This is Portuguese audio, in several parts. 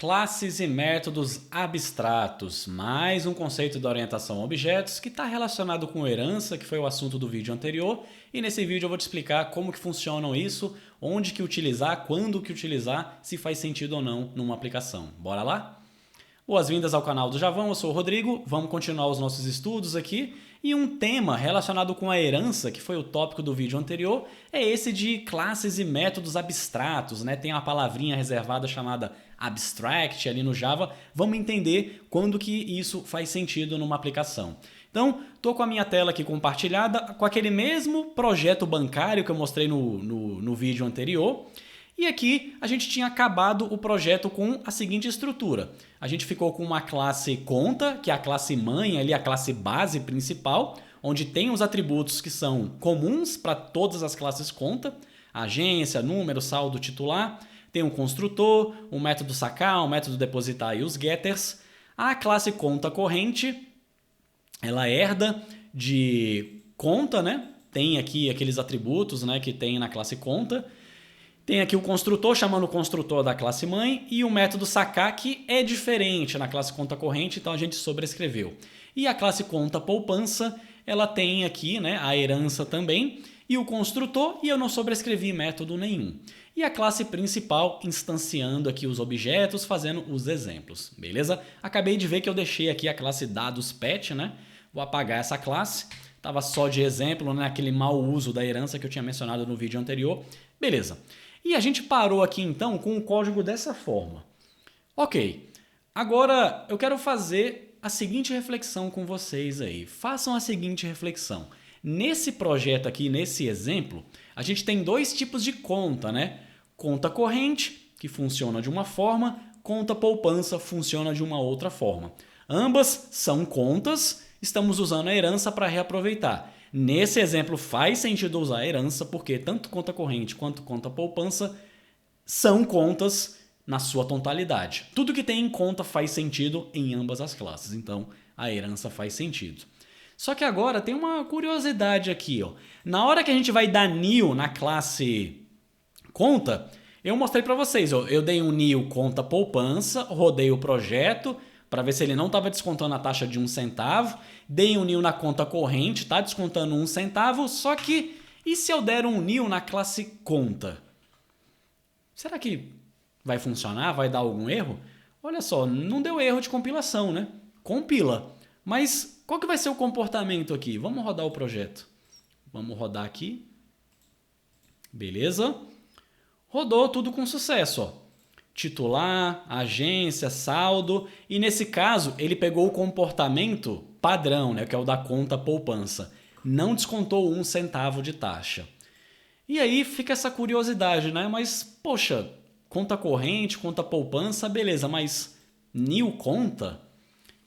Classes e métodos abstratos, mais um conceito da orientação a objetos que está relacionado com herança, que foi o assunto do vídeo anterior, e nesse vídeo eu vou te explicar como que funcionam isso, onde que utilizar, quando que utilizar, se faz sentido ou não numa aplicação. Bora lá? Boas-vindas ao canal do Javão, eu sou o Rodrigo, vamos continuar os nossos estudos aqui, e um tema relacionado com a herança, que foi o tópico do vídeo anterior, é esse de classes e métodos abstratos, né? Tem uma palavrinha reservada chamada abstract ali no Java, vamos entender quando que isso faz sentido numa aplicação. Então, estou com a minha tela aqui compartilhada com aquele mesmo projeto bancário que eu mostrei no vídeo anterior. E aqui a gente tinha acabado o projeto com a seguinte estrutura. A gente ficou com uma classe conta, que é a classe mãe, ali a classe base principal, onde tem os atributos que são comuns para todas as classes conta, agência, número, saldo, titular. Tem um construtor, um método sacar, um método depositar e os getters. A classe conta corrente, ela herda de conta, né? Tem aqui aqueles atributos, né, que tem na classe conta. Tem aqui o construtor chamando o construtor da classe mãe e o método sacar que é diferente na classe conta corrente, então a gente sobrescreveu. E a classe conta poupança, ela tem aqui, né, a herança também e o construtor, e eu não sobrescrevi método nenhum. E a classe principal instanciando aqui os objetos, fazendo os exemplos, beleza? Acabei de ver que eu deixei aqui a classe dados pet, né? Vou apagar essa classe, estava só de exemplo, né, aquele mau uso da herança que eu tinha mencionado no vídeo anterior. Beleza. E a gente parou aqui então com o código dessa forma. Ok, agora eu quero fazer a seguinte reflexão com vocês aí. Façam a seguinte reflexão. Nesse projeto aqui, nesse exemplo, a gente tem dois tipos de conta, né? Conta corrente, que funciona de uma forma, conta poupança, funciona de uma outra forma. Ambas são contas, estamos usando a herança para reaproveitar. Nesse exemplo faz sentido usar a herança porque tanto conta corrente quanto conta poupança são contas na sua totalidade. Tudo que tem em conta faz sentido em ambas as classes, então a herança faz sentido. Só que agora tem uma curiosidade aqui, ó. Na hora que a gente vai dar new na classe conta, eu mostrei para vocês, ó. Eu dei um new conta poupança, rodei o projeto para ver se ele não estava descontando a taxa de 1 centavo. Dei um new na conta corrente, está descontando 1 centavo, só que e se eu der um new na classe conta? Será que vai funcionar? Vai dar algum erro? Olha só, não deu erro de compilação, né? Compila. Mas qual que vai ser o comportamento aqui? Vamos rodar o projeto. Vamos rodar aqui. Beleza? Rodou tudo com sucesso, ó. Titular, agência, saldo, e nesse caso ele pegou o comportamento padrão, né, que é o da conta poupança. Não descontou 1 centavo de taxa. E aí fica essa curiosidade, né? Mas, poxa, conta corrente, conta poupança, beleza, mas new conta?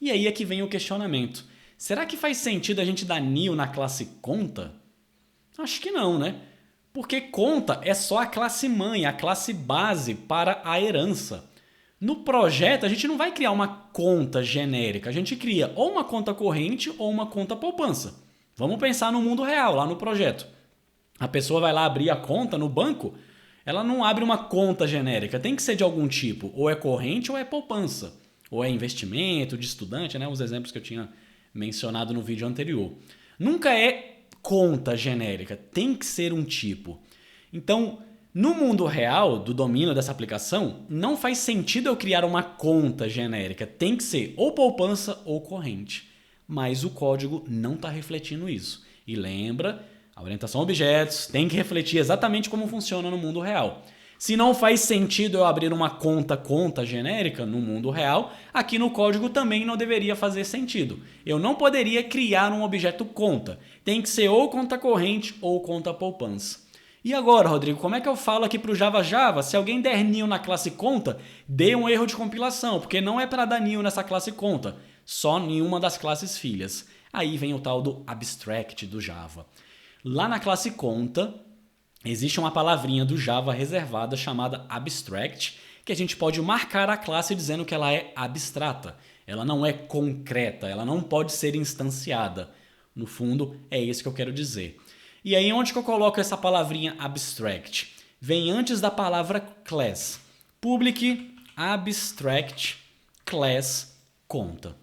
E aí é que vem o questionamento. Será que faz sentido a gente dar new na classe conta? Acho que não, né? Porque conta é só a classe mãe, a classe base para a herança. No projeto, a gente não vai criar uma conta genérica, a gente cria ou uma conta corrente ou uma conta poupança. Vamos pensar no mundo real, lá no projeto. A pessoa vai lá abrir a conta no banco, ela não abre uma conta genérica, tem que ser de algum tipo, ou é corrente ou é poupança, ou é investimento de estudante, né? Os exemplos que eu tinha mencionado no vídeo anterior. Nunca é conta genérica, tem que ser um tipo. Então, no mundo real, do domínio dessa aplicação, não faz sentido eu criar uma conta genérica, tem que ser ou poupança ou corrente. Mas o código não está refletindo isso. E lembra, a orientação a objetos tem que refletir exatamente como funciona no mundo real. Se não faz sentido eu abrir uma conta genérica no mundo real, aqui no código também não deveria fazer sentido. Eu não poderia criar um objeto conta. Tem que ser ou conta corrente ou conta poupança. E agora, Rodrigo, como é que eu falo aqui para o Java? Se alguém der new na classe conta, dê um erro de compilação, porque não é para dar new nessa classe conta, só em uma das classes filhas. Aí vem o tal do abstract do Java. Lá na classe conta, existe uma palavrinha do Java reservada chamada abstract, que a gente pode marcar a classe dizendo que ela é abstrata. Ela não é concreta, ela não pode ser instanciada. No fundo, é isso que eu quero dizer. E aí, onde que eu coloco essa palavrinha abstract? Vem antes da palavra class. Public abstract class conta.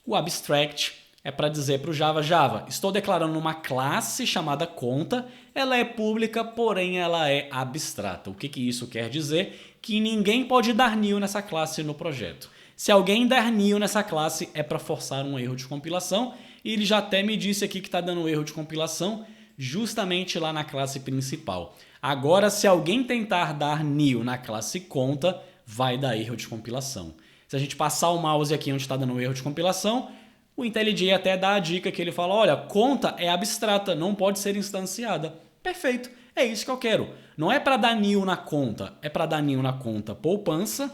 O abstract é para dizer para o Java, estou declarando uma classe chamada conta, ela é pública, porém ela é abstrata. O que isso quer dizer? Que ninguém pode dar new nessa classe no projeto. Se alguém der new nessa classe é para forçar um erro de compilação, e ele já até me disse aqui que está dando erro de compilação justamente lá na classe principal. Agora, se alguém tentar dar new na classe conta, vai dar erro de compilação. Se a gente passar o mouse aqui onde está dando erro de compilação, o IntelliJ até dá a dica que ele fala, olha, conta é abstrata, não pode ser instanciada. Perfeito, é isso que eu quero. Não é para dar new na conta, é para dar new na conta poupança,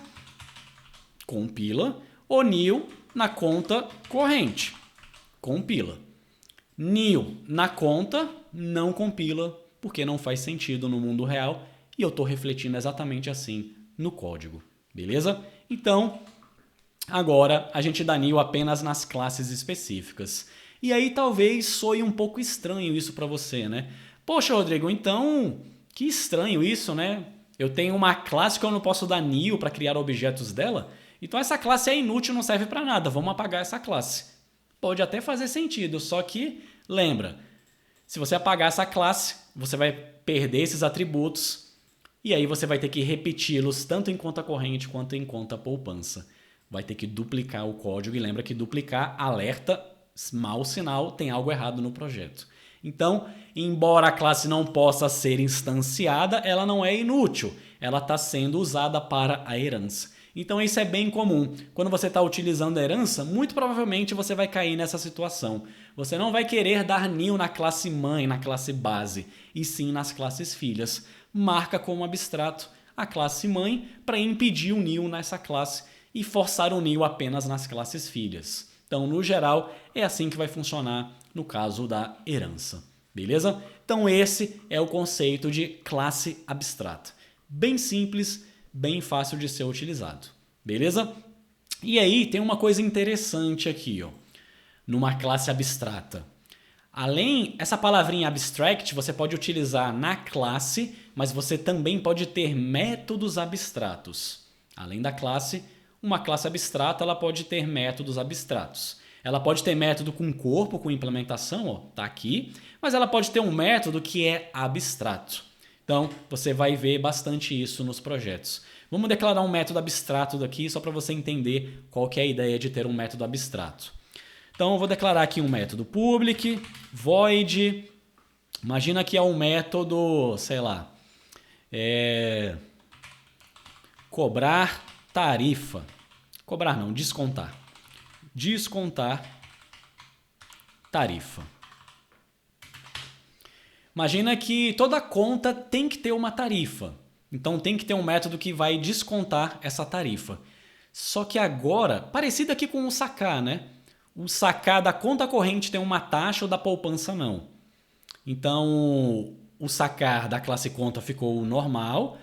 compila, ou new na conta corrente, compila. New na conta não compila, porque não faz sentido no mundo real, e eu estou refletindo exatamente assim no código, beleza? Então, agora a gente dá new apenas nas classes específicas. E aí talvez soe um pouco estranho isso para você, né? Poxa, Rodrigo, então que estranho isso, né? Eu tenho uma classe que eu não posso dar new para criar objetos dela, então essa classe é inútil, não serve para nada, vamos apagar essa classe. Pode até fazer sentido, só que lembra, se você apagar essa classe, você vai perder esses atributos e aí você vai ter que repeti-los tanto em conta corrente quanto em conta poupança. Vai ter que duplicar o código e lembra que duplicar alerta mau sinal, tem algo errado no projeto. Então, embora a classe não possa ser instanciada, ela não é inútil, ela está sendo usada para a herança. Então isso é bem comum. Quando você está utilizando a herança, muito provavelmente você vai cair nessa situação. Você não vai querer dar new na classe mãe, na classe base, e sim nas classes filhas. Marca como abstrato a classe mãe para impedir o new nessa classe e forçar o new apenas nas classes filhas. Então, no geral, é assim que vai funcionar no caso da herança. Beleza? Então esse é o conceito de classe abstrata. Bem simples, bem fácil de ser utilizado. Beleza? E aí tem uma coisa interessante aqui, ó, numa classe abstrata. Além, essa palavrinha abstract você pode utilizar na classe, mas você também pode ter métodos abstratos. Além da classe, uma classe abstrata ela pode ter métodos abstratos. Ela pode ter método com corpo, com implementação, ó, tá aqui, mas ela pode ter um método que é abstrato. Então, você vai ver bastante isso nos projetos. Vamos declarar um método abstrato daqui só para você entender qual que é a ideia de ter um método abstrato. Então, eu vou declarar aqui um método public, void, imagina que é um método, sei lá, cobrar tarifa. Cobrar não, descontar. Descontar tarifa. Imagina que toda conta tem que ter uma tarifa. Então tem que ter um método que vai descontar essa tarifa. Só que agora, parecido aqui com o sacar, né? O sacar da conta corrente tem uma taxa ou da poupança não. Então o sacar da classe conta ficou normal.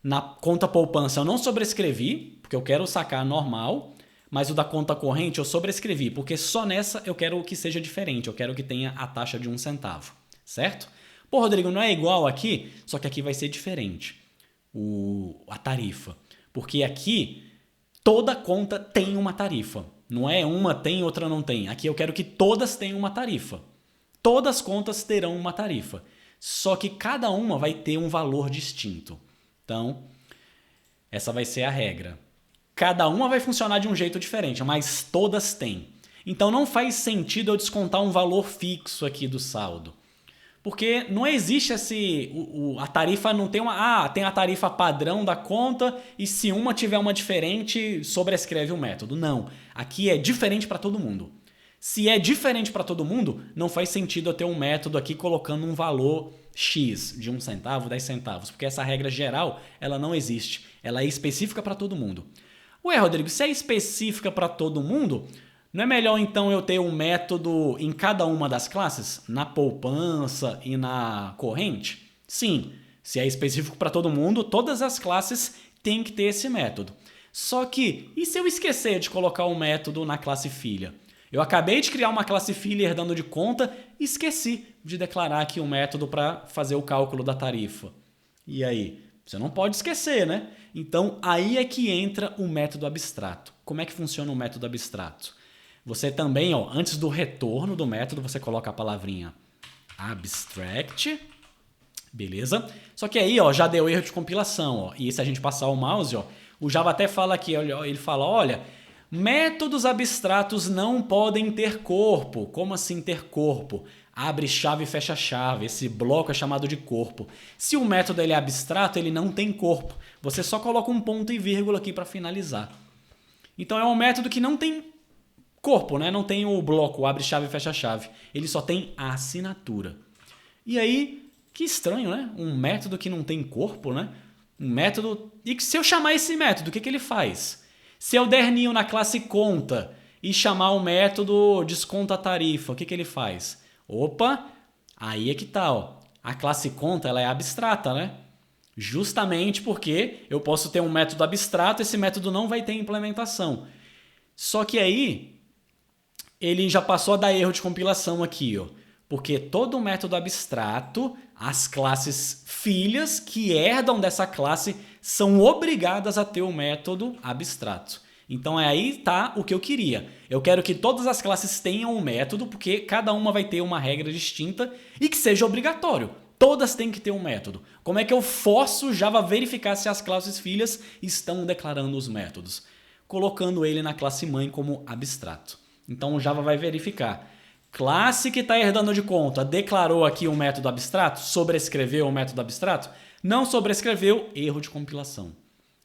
Na conta poupança eu não sobrescrevi, porque eu quero sacar normal. Mas o da conta corrente eu sobrescrevi, porque só nessa eu quero que seja diferente. Eu quero que tenha a taxa de 1 centavo, certo? Pô, Rodrigo, não é igual aqui? Só que aqui vai ser diferente a tarifa. Porque aqui toda conta tem uma tarifa. Não é uma tem, outra não tem. Aqui eu quero que todas tenham uma tarifa. Todas as contas terão uma tarifa. Só que cada uma vai ter um valor distinto. Então, essa vai ser a regra. Cada uma vai funcionar de um jeito diferente, mas todas têm. Então não faz sentido eu descontar um valor fixo aqui do saldo. Porque não existe a tarifa não tem tem a tarifa padrão da conta e se uma tiver uma diferente, sobrescreve o método. Não, aqui é diferente para todo mundo. Se é diferente para todo mundo, não faz sentido eu ter um método aqui colocando um valor X de 1 centavo, 10 centavos, porque essa regra geral ela não existe. Ela é específica para todo mundo. Ué, Rodrigo, se é específica para todo mundo, não é melhor então eu ter um método em cada uma das classes? Na poupança e na corrente? Sim, se é específico para todo mundo, todas as classes têm que ter esse método. Só que, e se eu esquecer de colocar o método na classe filha? Eu acabei de criar uma classe filha herdando de conta e esqueci de declarar aqui um método para fazer o cálculo da tarifa. E aí? Você não pode esquecer, né? Então, aí é que entra o método abstrato. Como é que funciona o método abstrato? Você também, ó, antes do retorno do método, você coloca a palavrinha abstract, beleza? Só que aí, ó, já deu erro de compilação, ó. E se a gente passar o mouse, ó, o Java até fala aqui, ele fala, olha, métodos abstratos não podem ter corpo. Como assim ter corpo? Abre chave e fecha chave. Esse bloco é chamado de corpo. Se o método ele é abstrato, ele não tem corpo. Você só coloca um ponto e vírgula aqui para finalizar. Então é um método que não tem corpo, né? Não tem o bloco abre chave e fecha chave. Ele só tem a assinatura. E aí, que estranho, né? Um método que não tem corpo, né? Um método... E se eu chamar esse método, o que ele faz? Se eu der new na classe conta e chamar o método desconta tarifa, o que ele faz? Opa, aí é que tá, ó. A classe conta ela é abstrata, né? Justamente porque eu posso ter um método abstrato, esse método não vai ter implementação. Só que aí ele já passou a dar erro de compilação aqui, ó. Porque todo método abstrato, as classes filhas que herdam dessa classe são obrigadas a ter o método abstrato. Então aí tá o que eu queria. Eu quero que todas as classes tenham um método, porque cada uma vai ter uma regra distinta e que seja obrigatório. Todas têm que ter um método. Como é que eu forço o Java a verificar se as classes filhas estão declarando os métodos? Colocando ele na classe mãe como abstrato. Então o Java vai verificar. Classe que está herdando de conta declarou aqui um método abstrato? Sobrescreveu o método abstrato? Não sobrescreveu, erro de compilação.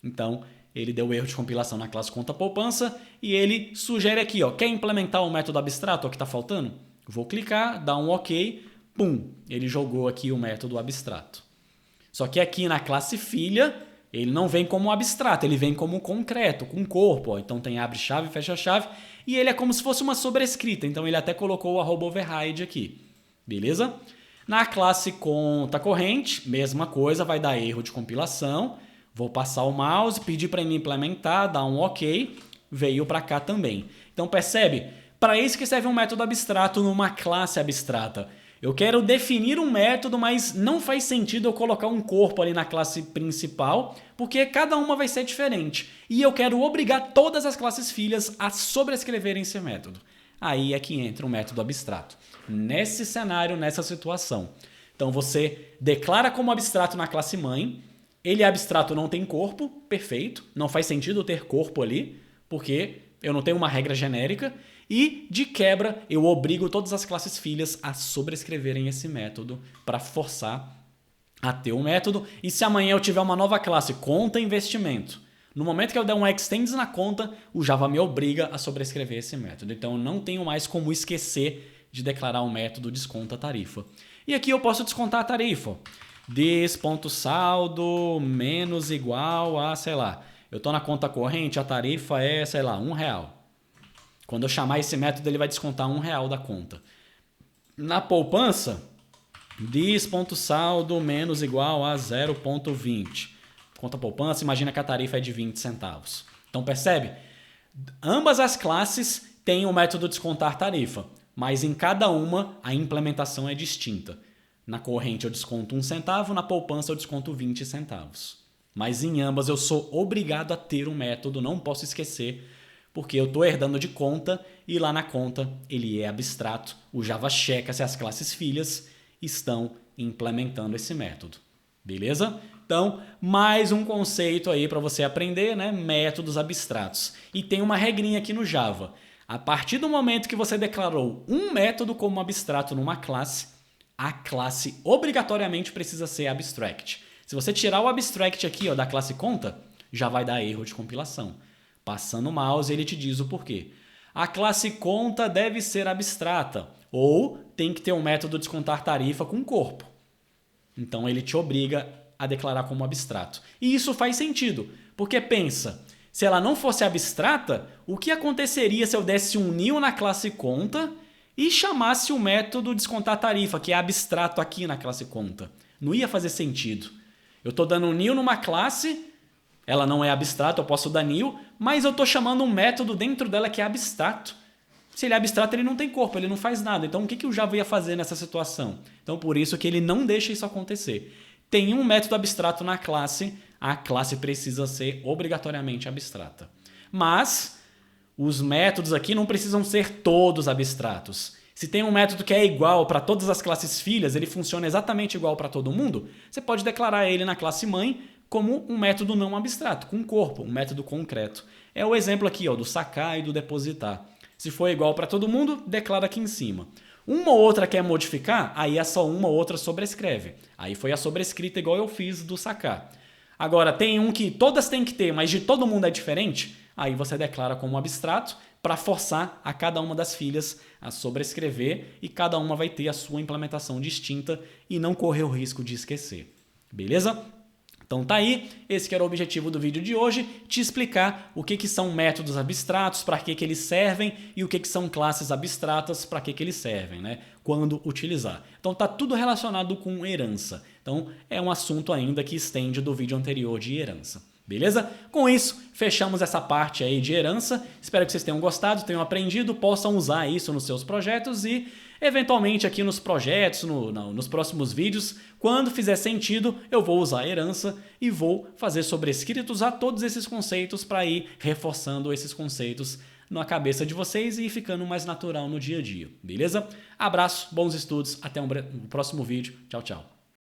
Então, ele deu erro de compilação na classe conta poupança e ele sugere aqui, ó, quer implementar o método abstrato, o que está faltando? Vou clicar, dar um OK, pum, ele jogou aqui o método abstrato. Só que aqui na classe filha, ele não vem como abstrato, ele vem como concreto, com corpo. Ó. Então tem abre chave, fecha chave, e ele é como se fosse uma sobrescrita. Então ele até colocou o @override aqui. Beleza? Na classe conta corrente, mesma coisa, vai dar erro de compilação. Vou passar o mouse, pedir para ele implementar, dar um OK, veio para cá também. Então percebe? Para isso que serve um método abstrato numa classe abstrata. Eu quero definir um método, mas não faz sentido eu colocar um corpo ali na classe principal, porque cada uma vai ser diferente. E eu quero obrigar todas as classes filhas a sobrescreverem esse método. Aí é que entra o método abstrato. Nesse cenário, nessa situação. Então você declara como abstrato na classe mãe, ele é abstrato, não tem corpo, perfeito. Não faz sentido ter corpo ali, porque eu não tenho uma regra genérica. E, de quebra, eu obrigo todas as classes filhas a sobrescreverem esse método para forçar a ter um método. E se amanhã eu tiver uma nova classe, conta investimento, no momento que eu der um extends na conta, o Java me obriga a sobrescrever esse método. Então eu não tenho mais como esquecer de declarar um método desconta tarifa. E aqui eu posso descontar a tarifa. This.saldo menos igual a, sei lá, eu estou na conta corrente, a tarifa é, sei lá, R$1. Quando eu chamar esse método, ele vai descontar R$1 da conta. Na poupança, this.saldo menos igual a 0,20. Conta poupança, imagina que a tarifa é de 20 centavos. Então percebe? Ambas as classes têm o método descontar tarifa, mas em cada uma a implementação é distinta. Na corrente eu desconto 1 centavo, na poupança eu desconto 20 centavos. Mas em ambas eu sou obrigado a ter um método, não posso esquecer, porque eu estou herdando de conta e lá na conta ele é abstrato. O Java checa se as classes filhas estão implementando esse método. Beleza? Então, mais um conceito aí para você aprender, né? Métodos abstratos. E tem uma regrinha aqui no Java. A partir do momento que você declarou um método como abstrato numa classe, a classe obrigatoriamente precisa ser abstract. Se você tirar o abstract aqui, ó, da classe conta, já vai dar erro de compilação. Passando o mouse, ele te diz o porquê. A classe conta deve ser abstrata ou tem que ter um método descontar tarifa com corpo. Então ele te obriga a declarar como abstrato. E isso faz sentido, porque pensa, se ela não fosse abstrata, o que aconteceria se eu desse um new na classe conta e chamasse o método descontar tarifa, que é abstrato aqui na classe conta? Não ia fazer sentido. Eu estou dando um new numa classe, ela não é abstrata, eu posso dar new, mas eu estou chamando um método dentro dela que é abstrato. Se ele é abstrato, ele não tem corpo, ele não faz nada. Então o que o Java ia fazer nessa situação? Então por isso que ele não deixa isso acontecer. Tem um método abstrato na classe, a classe precisa ser obrigatoriamente abstrata. Mas os métodos aqui não precisam ser todos abstratos. Se tem um método que é igual para todas as classes filhas, ele funciona exatamente igual para todo mundo, você pode declarar ele na classe mãe como um método não abstrato, com corpo, um método concreto. É o exemplo aqui do sacar e do depositar. Se for igual para todo mundo, declara aqui em cima. Uma ou outra quer modificar, aí é só uma ou outra sobrescreve. Aí foi a sobrescrita igual eu fiz do sacar. Agora, tem um que todas têm que ter, mas de todo mundo é diferente, aí você declara como abstrato para forçar a cada uma das filhas a sobrescrever e cada uma vai ter a sua implementação distinta e não correr o risco de esquecer. Beleza? Então tá aí, esse que era o objetivo do vídeo de hoje, te explicar o que são métodos abstratos, para que eles servem e o que são classes abstratas, para que eles servem, né? Quando utilizar. Então tá tudo relacionado com herança. Então é um assunto ainda que estende do vídeo anterior de herança. Beleza? Com isso, fechamos essa parte aí de herança. Espero que vocês tenham gostado, tenham aprendido, possam usar isso nos seus projetos e, eventualmente, aqui nos projetos, nos próximos vídeos, quando fizer sentido, eu vou usar a herança e vou fazer sobrescritos a todos esses conceitos para ir reforçando esses conceitos na cabeça de vocês e ir ficando mais natural no dia a dia. Beleza? Abraço, bons estudos, até o próximo vídeo. Tchau, tchau.